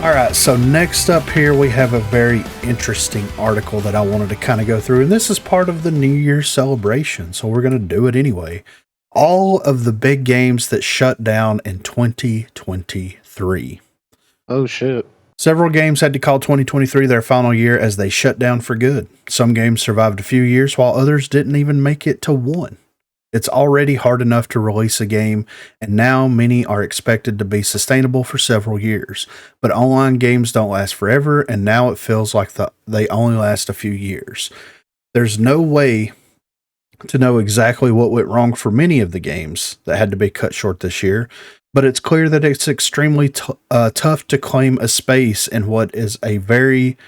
All right, so next up here we have a very interesting article that I wanted to kind of go through, and this is part of the New Year's celebration, so we're going to do it anyway. All of the big games that shut down in 2023. Oh, shit. Several games had to call 2023 their final year as they shut down for good. Some games survived a few years, while others didn't even make it to one. It's already hard enough to release a game, and now many are expected to be sustainable for several years. But online games don't last forever, and now it feels like they only last a few years. There's no way to know exactly what went wrong for many of the games that had to be cut short this year, but it's clear that it's extremely tough to claim a space in what is a very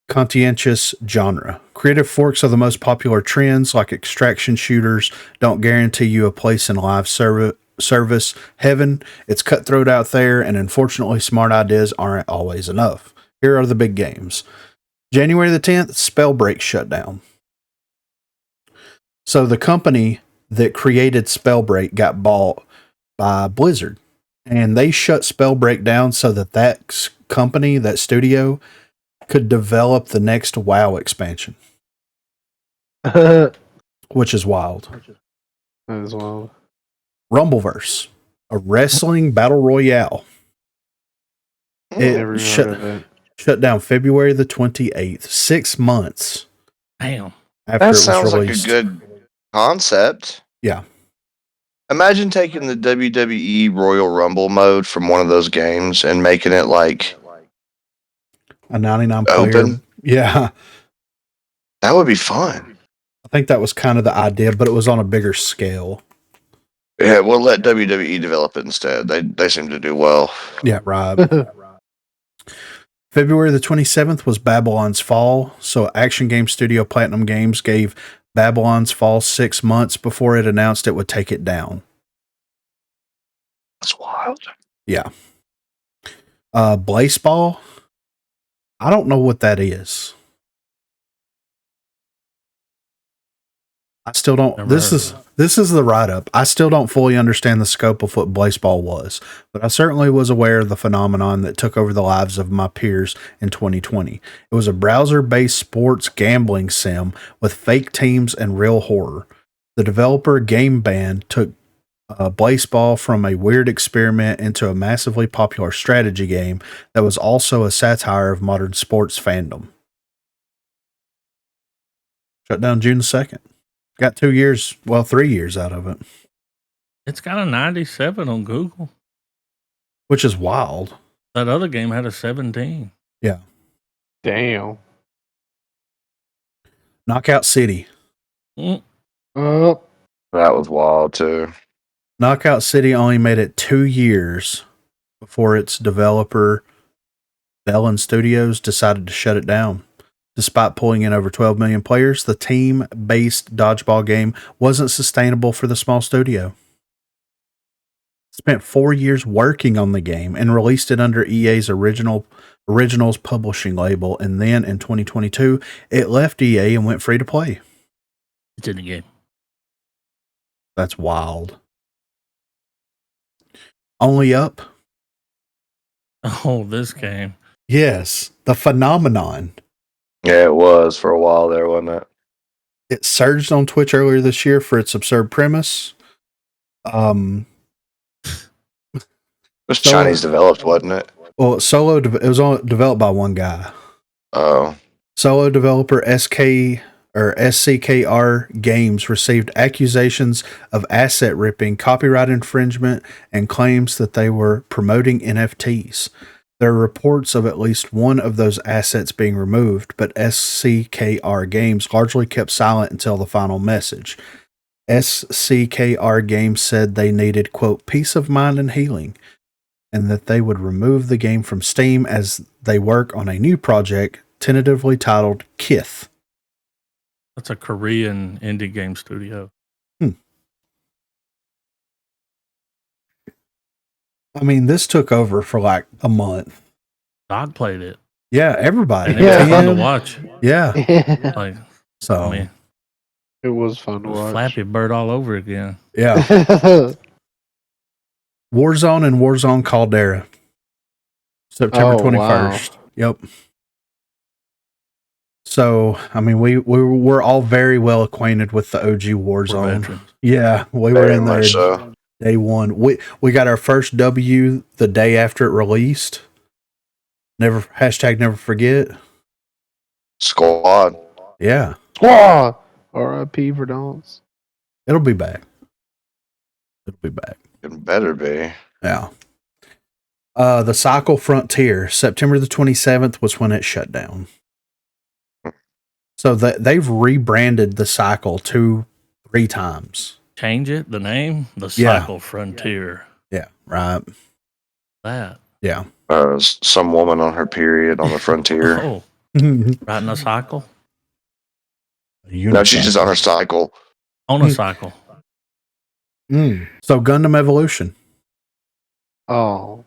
conscientious genre. Creative forks of the most popular trends, like extraction shooters, don't guarantee you a place in live service heaven. It's cutthroat out there, and unfortunately, smart ideas aren't always enough. Here are the big games. January the 10th, Spellbreak shut down. So the company that created Spellbreak got bought by Blizzard, and they shut Spellbreak down so that company, that studio, could develop the next WoW expansion. Which is wild. That is wild. Rumbleverse, a wrestling battle royale. It shut down February the 28th, 6 months. Damn. After That it was sounds like a released. good concept. Yeah. Imagine taking the WWE Royal Rumble mode from one of those games and making it like A 99 player. open. Yeah. That would be fun. I think that was kind of the idea, but it was on a bigger scale. Yeah, we'll let WWE develop it instead. They seem to do well. Yeah, right. February the 27th was Babylon's Fall. So Action Game Studio Platinum Games gave Babylon's Fall 6 months before it announced it would take it down. That's wild. Yeah. Blaseball. I don't know what that is. I still don't. This is the write-up. I still don't fully understand the scope of what Blaseball was, but I certainly was aware of the phenomenon that took over the lives of my peers in 2020. It was a browser-based sports gambling sim with fake teams and real horror. The developer Game Band took Blaseball from a weird experiment into a massively popular strategy game that was also a satire of modern sports fandom. Shut down June 2nd. Got 2 years, 3 years out of it. It's got a 97 on Google. Which is wild. That other game had a 17. Yeah. Damn. Knockout City. Oh. That was wild too. Knockout City only made it 2 years before its developer, Bell Studios, decided to shut it down. Despite pulling in over 12 million players, the team-based dodgeball game wasn't sustainable for the small studio. Spent 4 years working on the game and released it under EA's Originals publishing label, and then in 2022, it left EA and went free to play. It's in the game. That's wild. Only Up. Oh, this game. Yes, the phenomenon. Yeah, it was for a while there, wasn't it? It surged on Twitch earlier this year for its absurd premise. It was Chinese developed, wasn't it? Well, it was developed by one guy. Oh. Solo developer SCKR Games received accusations of asset ripping, copyright infringement, and claims that they were promoting NFTs. There are reports of at least one of those assets being removed, but SCKR Games largely kept silent until the final message. SCKR Games said they needed, quote, peace of mind and healing, and that they would remove the game from Steam as they work on a new project tentatively titled Kith. That's a Korean indie game studio. I mean, this took over for like a month. Dog played it. Yeah, everybody. And it was fun to watch. Yeah. Like, So, I mean, It was fun to it was watch. Flappy Bird all over again. yeah. Warzone and Warzone Caldera. September Oh, 21st. wow. Yep. So, I mean, we're all very well acquainted with the OG We're Warzone. veterans. Yeah, we were Very in there much so. day one. We got our first W the day after it released. Never forget. Squad. Yeah, Squad! R.I.P. for Don'ts. it'll be back. It'll be back. It better be. Yeah. The Cycle Frontier, September the 27th was when it shut down. So they've rebranded the Cycle 3 times. Change it, the name, the Yeah. Cycle Frontier. Yeah, right. That. Yeah. Some woman on her period on the frontier. Oh, riding a cycle? No, she's just on her cycle. On a cycle. So Gundam Evolution, Oh.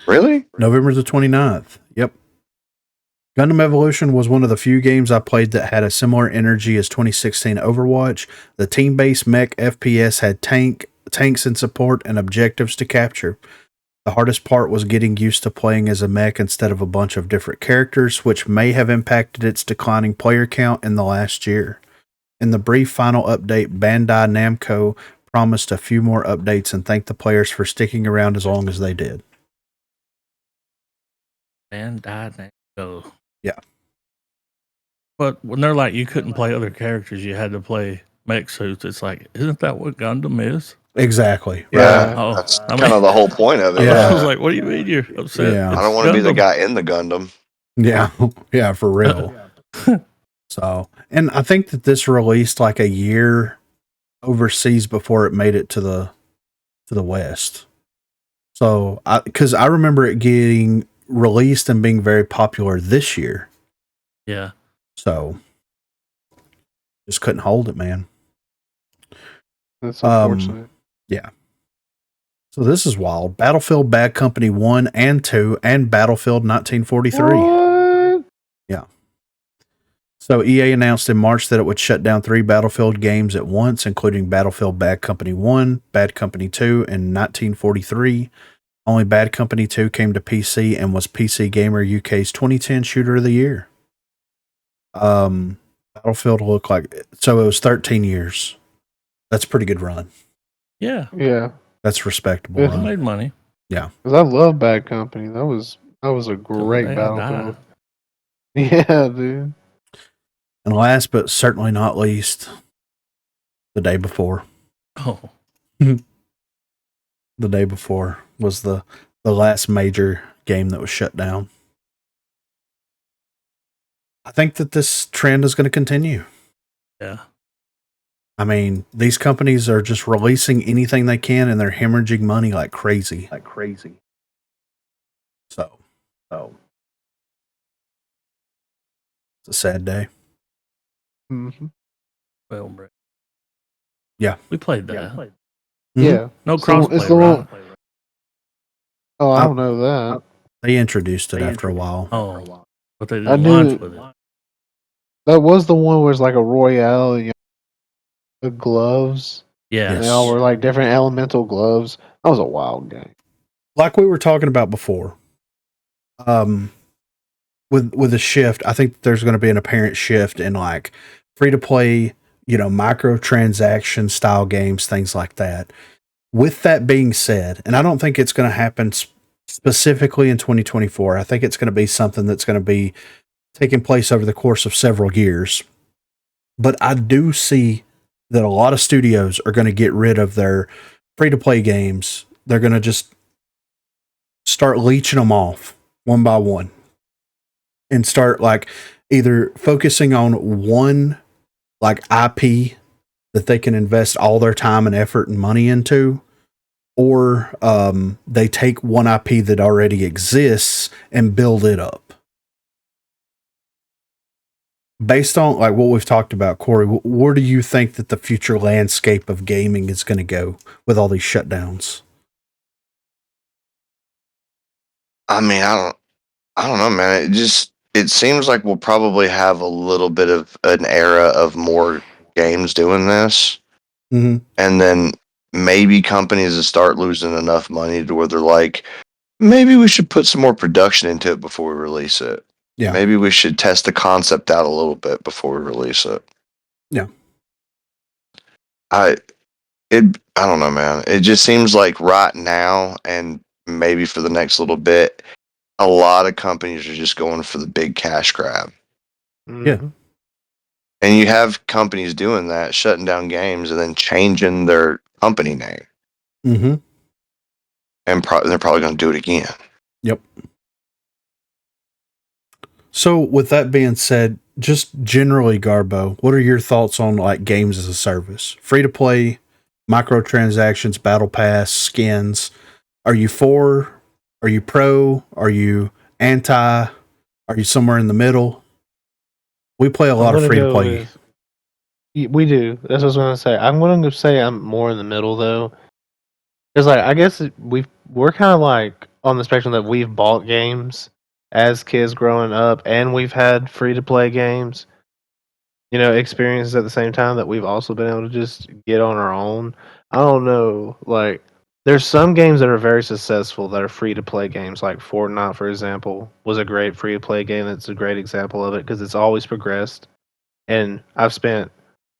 Really? November the 29th. Yep. Gundam Evolution was one of the few games I played that had a similar energy as 2016 Overwatch. The team-based mech FPS had tanks in support and objectives to capture. The hardest part was getting used to playing as a mech instead of a bunch of different characters, which may have impacted its declining player count in the last year. In the brief final update, Bandai Namco promised a few more updates and thanked the players for sticking around as long as they did. And died. Go. Yeah. But when they're like, you couldn't play other characters, you had to play mech suits. It's like, isn't that what Gundam is? Exactly. Yeah. Oh, That's I mean- kind of the whole point of it. Yeah. I was like, what do you mean you're upset? Yeah. I don't want to be the Gundam. guy in the Gundam. Yeah. Yeah, for real. So, and I think that this released like a year overseas before it made it to the West. So, because I remember it getting released and being very popular this year. Yeah. So, just couldn't hold it, man. That's unfortunate. Yeah. So this is wild. Battlefield Bad Company 1 and 2 and Battlefield 1943. What? Yeah. So EA announced in March that it would shut down 3 Battlefield games at once, including Battlefield Bad Company 1, Bad Company 2, and 1943. Only Bad Company 2 came to PC and was PC Gamer UK's 2010 Shooter of the Year. Battlefield looked like... So it was 13 years. That's a pretty good run. Yeah. Yeah. That's respectable. Yeah. It Run. made money. Because I love Bad Company. That was a great Till the day I Battlefield. Yeah, dude. And last but certainly not least, the day before. Oh, The day before was the last major game that was shut down. I think that this trend is going to continue. yeah. I mean, these companies are just releasing anything they can and they're hemorrhaging money like crazy. So it's a sad day. Mhm. Well, Brett. Yeah. We played that. Mhm. Yeah. No So, crossplay, it's the right? Oh, I don't know that. They introduced it after a while. Oh, but they I didn't knew launch it. with it. That was the one where it's like a Royale, the gloves. Yeah. Yes. They all were like different elemental gloves. That was a wild game. Like we were talking about before, with the shift, I think there's going to be an apparent shift in like free to play, microtransaction style games, things like that. With that being said, and I don't think it's going to happen specifically in 2024. I think it's going to be something that's going to be taking place over the course of several years. But I do see that a lot of studios are going to get rid of their free to play games. They're going to just start leeching them off one by one and start like either focusing on one like IP that they can invest all their time and effort and money into, or they take one IP that already exists and build it up. Based on like what we've talked about, Corey, where do you think that the future landscape of gaming is going to go with all these shutdowns? I mean, I don't know, man. It seems like we'll probably have a little bit of an era of more games doing this, Mm-hmm. and then maybe companies will start losing enough money to where they're like, maybe we should put some more production into it before we release it. Yeah. Maybe we should test the concept out a little bit before we release it. Yeah. I don't know, man. It just seems like right now and maybe for the next little bit, a lot of companies are just going for the big cash grab. Yeah. And you have companies doing that, shutting down games and then changing their company name. Mm-hmm. And they're probably going to do it again. Yep. So with that being said, just generally, Garbo, what are your thoughts on like games as a service? Free to play, microtransactions, battle pass, skins. Are you for? Are you pro? Are you anti? Are you somewhere in the middle? We play a lot of free to play. We do. That's what I was going to say. I'm going to say I'm more in the middle though, because like I guess we're kind of like on the spectrum that we've bought games as kids growing up, and we've had free to play games. Experiences at the same time that we've also been able to just get on our own. I don't know, like there's some games that are very successful that are free to play games, like Fortnite, for example, was a great free to play game. That's a great example of it because it's always progressed, and I've spent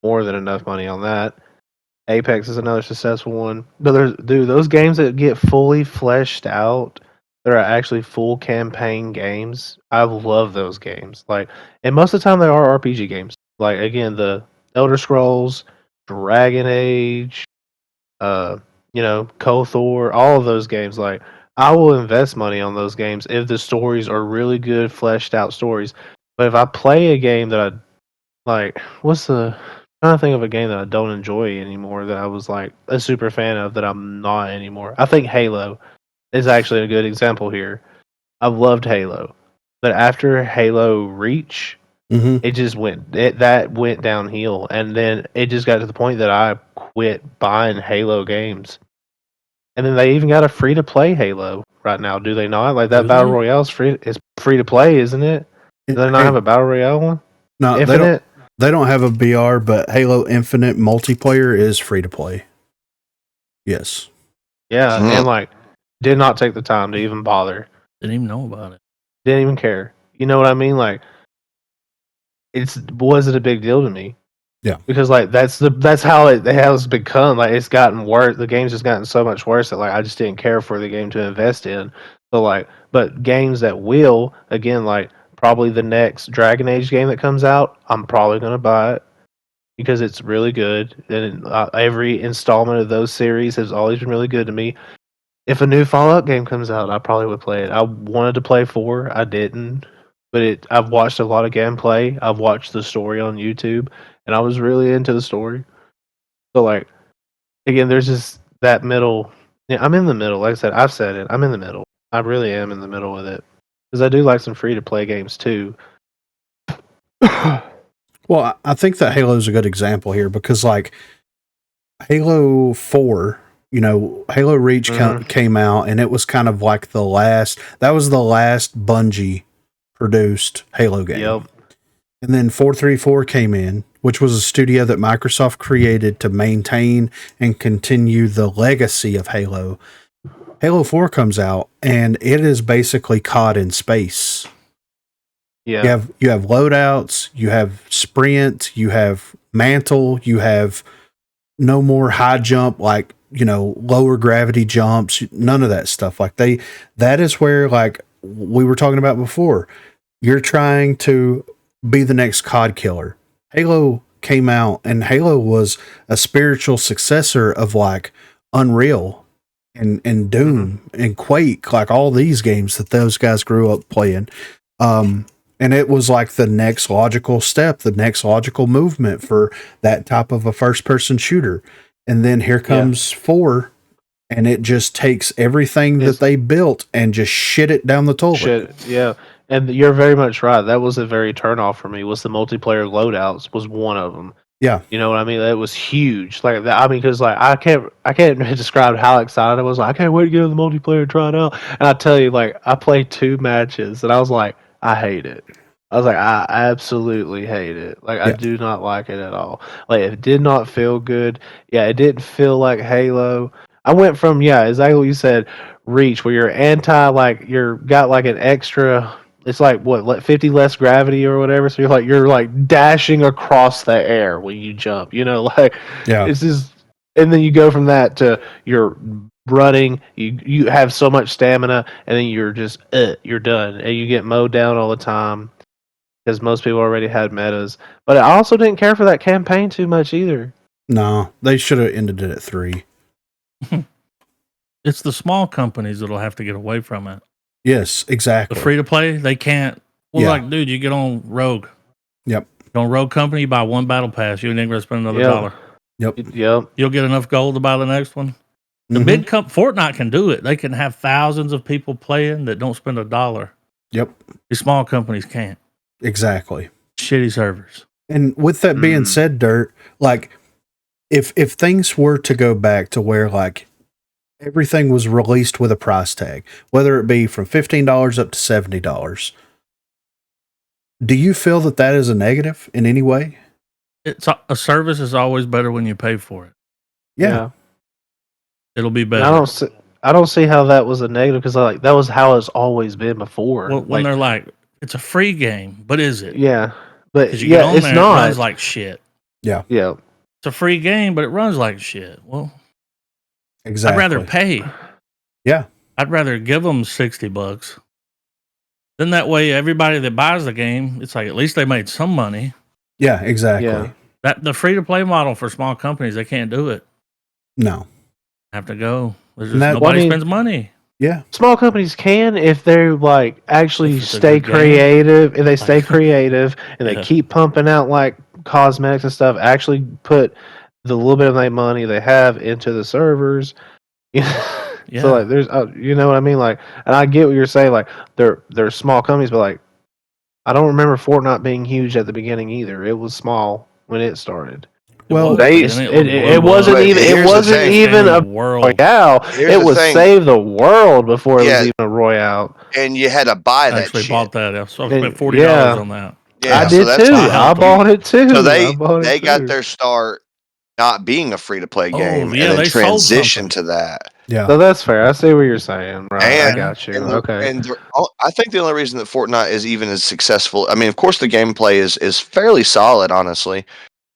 more than enough money on that. Apex is another successful one, but those games that get fully fleshed out, that are actually full campaign games. I love those games. Like, and most of the time they are RPG games. Like again, the Elder Scrolls, Dragon Age, KOTOR, all of those games. Like, I will invest money on those games if the stories are really good, fleshed out stories. But if I play a game that I like, I'm trying to think of a game that I don't enjoy anymore that I was like a super fan of that I'm not anymore. I think Halo is actually a good example here. I've loved Halo, but after Halo Reach, Mm-hmm. it just went downhill, and then it just got to the point that I quit buying Halo games. And then they even got a free to play Halo right now, do they not? Like that Do battle they? royale is free to play, isn't it? Do they not have a battle royale one? No, Infinite? They don't have a BR, but Halo Infinite multiplayer is free to play. Yes. Yeah, Mhm. and like did not take the time to even bother. Didn't even know about it. Didn't even care. You know what I mean? Like wasn't a big deal to me. Yeah. Because like that's how it has become. Like it's gotten worse. The game's just gotten so much worse that like I just didn't care for the game to invest in. So like, but games that will, again, like probably the next Dragon Age game that comes out, I'm probably gonna buy it because it's really good. And every installment of those series has always been really good to me. If a new Fallout game comes out, I probably would play it. I wanted to play 4, I didn't. But I've watched a lot of gameplay. I've watched the story on YouTube, and I was really into the story. So like again, there's just that middle. Yeah, I'm in the middle. Like I said, I've said it. I'm in the middle. I really am in the middle with it because I do like some free to play games too. Well, I think that Halo is a good example here because, like, Halo 4, Halo Reach came out, and it was kind of like that was the last Bungie produced Halo game. Yep. And then 434 came in, which was a studio that Microsoft created to maintain and continue the legacy of Halo. Halo 4 comes out, and it is basically COD in space. Yeah. You have loadouts, you have sprint, you have mantle, you have no more high jump, like, lower gravity jumps, none of that stuff. Like that is where, like we were talking about before, you're trying to be the next COD killer. Halo came out, and Halo was a spiritual successor of like Unreal and Doom and Quake, like all these games that those guys grew up playing. And it was like the next logical step, the next logical movement for that type of a first person shooter. And then here comes 4, and it just takes everything that they built and just shit it down the toilet. Shit, yeah. And you're very much right. That was a very turn off for me. Was the multiplayer loadouts was one of them. Yeah. You know what I mean? That was huge. Like that. I mean, because like I can't describe how excited I was. Like, I can't wait to get in the multiplayer and try it out. And I tell you, like I played 2 matches, and I was like, I hate it. I was like, I absolutely hate it. Like I do not like it at all. Like it did not feel good. Yeah, it didn't feel like Halo. I went from exactly what you said, reach, where you're you're got like an extra. It's like what 50 less gravity or whatever. So you're like dashing across the air when you jump. Like Yeah. it's just, and then you go from that to you're running. You have so much stamina, and then you're done, and you get mowed down all the time because most people already had metas. But I also didn't care for that campaign too much either. No, they should have ended it at 3. It's the small companies that'll have to get away from it. Yes, The exactly. free to play, they can't. Well, Yeah. like, dude, you get on Rogue. Yep. On Rogue Company, you buy one battle pass. You ain't going to spend another $1. Yep. Yep. You'll get enough gold to buy the next one. The Mhm. big Fortnite can do it. They can have thousands of people playing that don't spend $1. Yep. These small companies can't. Exactly. Shitty servers. And with that being Mm. said, Dirt, like if things were to go back to where like everything was released with a price tag, whether it be from $15 up to $70, do you feel that is a negative in any way? It's a service is always better when you pay for it. Yeah. It'll be And better. I don't see how that was a negative, because like that was how it's always been before. Well, when they're like, it's a free game, but is it? yeah, but Because you get on it's there, not. it runs like shit. yeah, It's a free game, but it runs like shit. Well, Exactly. I'd rather pay. Yeah. I'd rather give them $60. Then that way, everybody that buys the game, it's like at least they made some money. Yeah, exactly. Yeah. That the free to play model for small companies, they can't do it. No. Have to go. There's And just that- nobody I mean- spends money. Yeah. Small companies can, if they're like actually If it's a stay good game. creative. If they stay creative and Yeah. they keep pumping out like cosmetics and stuff, actually put the little bit of their money they have into the servers. Yeah. So like, there's, you know what I mean? Like, and I get what you're saying. Like, they're small companies, but like, I don't remember Fortnite being huge at the beginning either. It was small when it started. Well, It wasn't But even. It here's the wasn't thing. even a world. royale. Here's It the was thing. save the world before it Yeah. was even a royale. And you had to buy I that actually shit. bought that. So I And- spent $40 yeah. on that. Yeah, I so did that's too. I I helped bought it too. So I bought it they got too. their start not being a free to play Oh, game, yeah, and then they sold transitioned something. to that. Yeah. So that's fair. I see what you're saying. Right. I And- got you. And Okay. I think the only reason that Fortnite is even as successful, I mean, of course, the gameplay is fairly solid, honestly,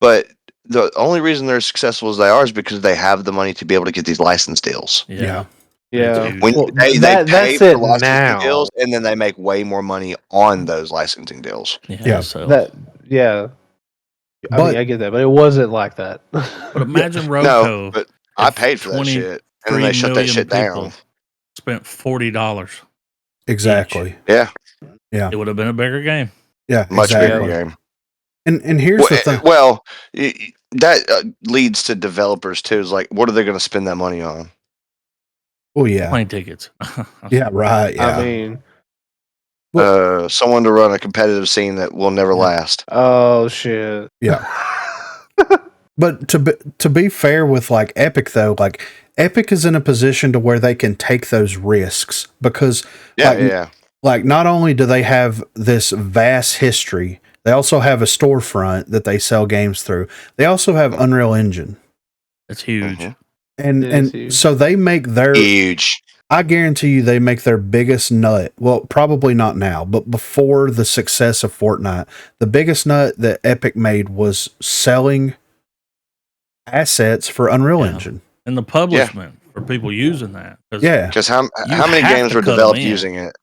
but the only reason they're as successful as they are is because they have the money to be able to get these license deals. Yeah. Yeah. It's huge. When Well, they that's pay it for licensing now. deals, and then they make way more money on those licensing deals. Yeah. So. Yeah. I But- mean, I get that, but it wasn't like that. But imagine No, ROCO but I if paid for that 23 shit, and then they shut that million shit people down. spent $40. Exactly. Yeah, It would have been a bigger game. Yeah. much exactly. bigger game. And here's the thing. Well, that leads to developers too. Is like, what are they going to spend that money on? Oh yeah. Plane tickets. Yeah. Right. Yeah. I mean, Someone to run a competitive scene that will never last. oh shit. Yeah. But to be fair with like Epic though, like Epic is in a position to where they can take those risks because Yeah, like not only do they have this vast history, they also have a storefront that they sell games through. They also have Unreal Engine. It's huge. Mhm. And It is huge. so they make their huge. I guarantee you they make their biggest nut. Well, probably not now, but before the success of Fortnite, the biggest nut that Epic made was selling assets for Unreal Yeah. Engine. And the publishment for people using that. 'Cause Yeah. Because how You many have games to were cut 'em developed in. using it?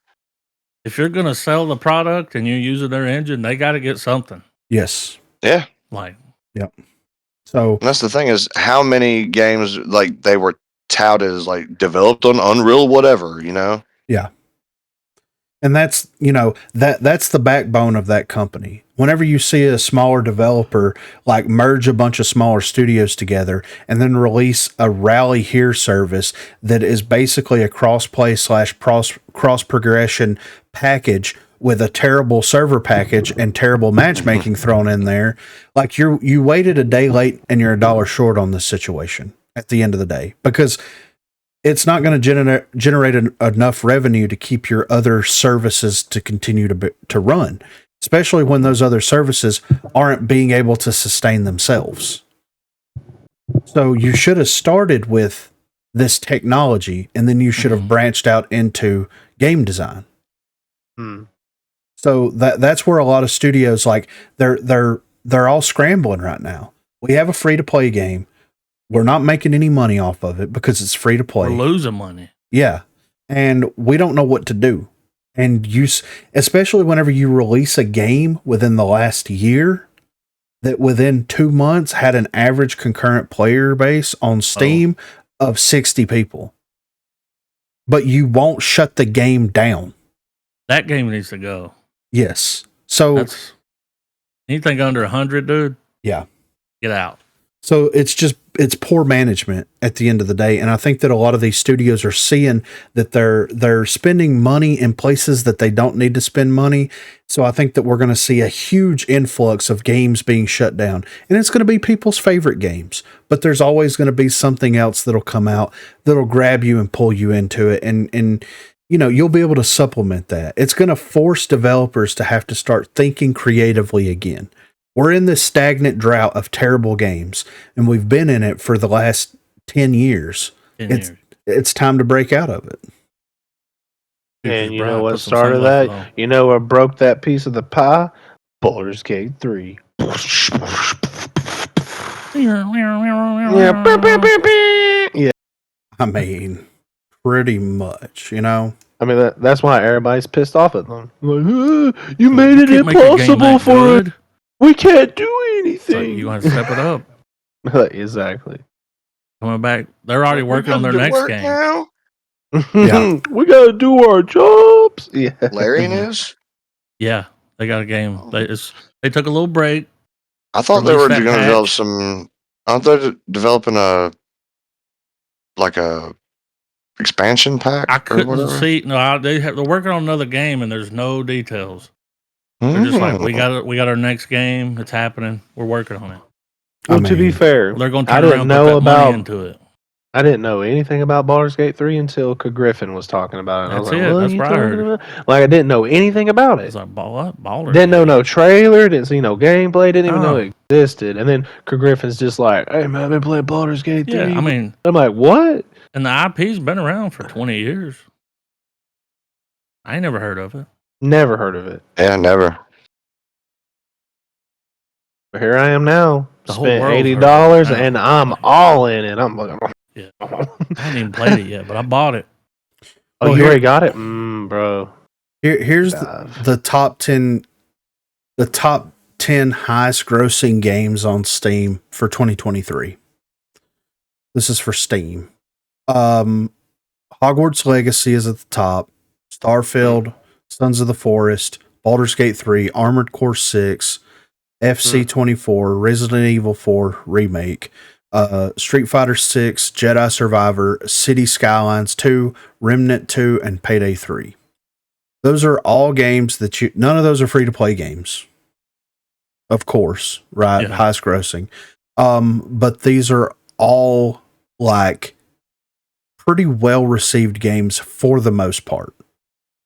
If you're going to sell the product and you're using their engine, they got to get something. Yes. Yeah, Like, So and that's the thing is how many games like they were touted as like developed on Unreal, whatever, you know. and that's, that's the backbone of that company. Whenever you see a smaller developer like merge a bunch of smaller studios together and then release a Rally Here service that is basically a cross-play / cross progression package with a terrible server package and terrible matchmaking thrown in there, like you waited a day late and you're $1 short on this situation at the end of the day, because it's not going to generate enough revenue to keep your other services to continue to run, especially when those other services aren't being able to sustain themselves. So you should have started with this technology, and then you should have branched out into game design. So that's where a lot of studios, like, they're all scrambling right now. We have a free to play game. We're not making any money off of it because it's free to play. We're losing money. Yeah. And we don't know what to do. And especially whenever you release a game within the last year that within 2 months had an average concurrent player base on Steam of 60 people. But you won't shut the game down. That game needs to go. Yes. So That's anything under 100, dude. Yeah. Get out. So it's poor management at the end of the day. And I think that a lot of these studios are seeing that they're spending money in places that they don't need to spend money. So I think that we're going to see a huge influx of games being shut down. And it's going to be people's favorite games. But there's always going to be something else that'll come out that'll grab you and pull you into it. And you know, you'll be able to supplement that. It's going to force developers to have to start thinking creatively again. We're in this stagnant drought of terrible games, and we've been in it for the last 10 years. It's time to break out of it. And you know what started that? You know what broke that piece of the pie? Baldur's Gate 3. Yeah. I mean, pretty much, you know? I mean, that's why everybody's pissed off at them. Like, you made it impossible for it. We can't do anything. You want to step it up. Exactly. Coming back. They're already working on their next game. Now? Yeah. We got to do our jobs. Yeah. Larian is? Yeah. They got a game. They took a little break. I thought they were going to develop some... Aren't they developing a expansion pack? I couldn't see. No, they're working on another game, and there's no details. They're just like, we got our next game. It's happening. We're working on it. Well, to be fair, they're going to turn around and put that money into it. I didn't know anything about Baldur's Gate 3 until Griffin was talking about it. That's it. That's what I heard. Like, I didn't know anything about it. It's like, Baller. Didn't know no trailer. Didn't see no gameplay. Didn't even know it existed. And then Griffin's just like, hey, man, I've been playing Baldur's Gate 3. Yeah, I mean... I'm like, what? And the IP's been around for 20 years. I ain't never heard of it. Never heard of it. Yeah, never. But here I am now. Spent $80 and I'm all in it. I'm like, yeah. I haven't even played it yet, but I bought it. Oh, you already got it? Bro. Here's the top 10 highest grossing games on Steam for 2023. This is for Steam. Hogwarts Legacy is at the top. Starfield, Sons of the Forest, Baldur's Gate 3, Armored Core 6, FC24, Resident Evil 4 Remake, Street Fighter 6, Jedi Survivor, City Skylines 2, Remnant 2, and Payday 3. Those are all games that none of those are free to play games. Of course, right? Yeah. Highest grossing. But these are all like pretty well received games for the most part.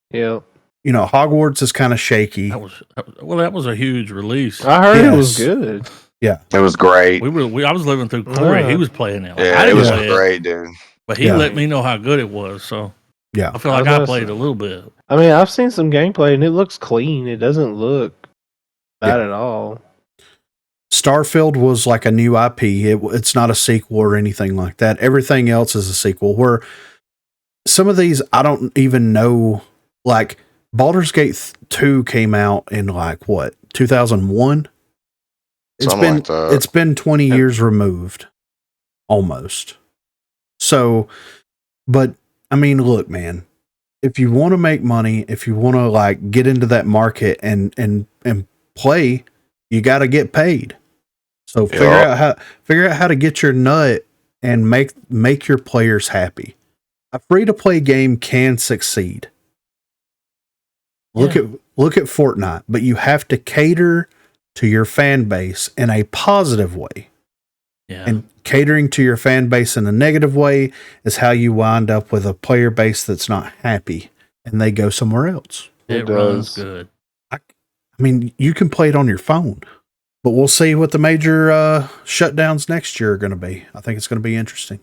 Yeah. You know, Hogwarts is kind of shaky. That was a huge release. I heard it was good. Yeah, it was great. I was living through Corey. He was playing it. Yeah, it was great, dude. But he let me know how good it was. So yeah, I feel like I played a little bit. I mean, I've seen some gameplay and it looks clean. It doesn't look bad at all. Starfield was like a new IP. It's not a sequel or anything like that. Everything else is a sequel. Where some of these I don't even know, like. Baldur's Gate 2 came out in like what, 2001? It's been 20 years removed almost. So, but I mean, look, man, if you want to make money, if you want to like get into that market and play, you got to get paid. So figure out how to get your nut and make your players happy. A free to play game can succeed. Look at Fortnite, but you have to cater to your fan base in a positive way. Yeah. And catering to your fan base in a negative way is how you wind up with a player base that's not happy and they go somewhere else. It runs good. I mean, you can play it on your phone, but we'll see what the major shutdowns next year are going to be. I think it's going to be interesting.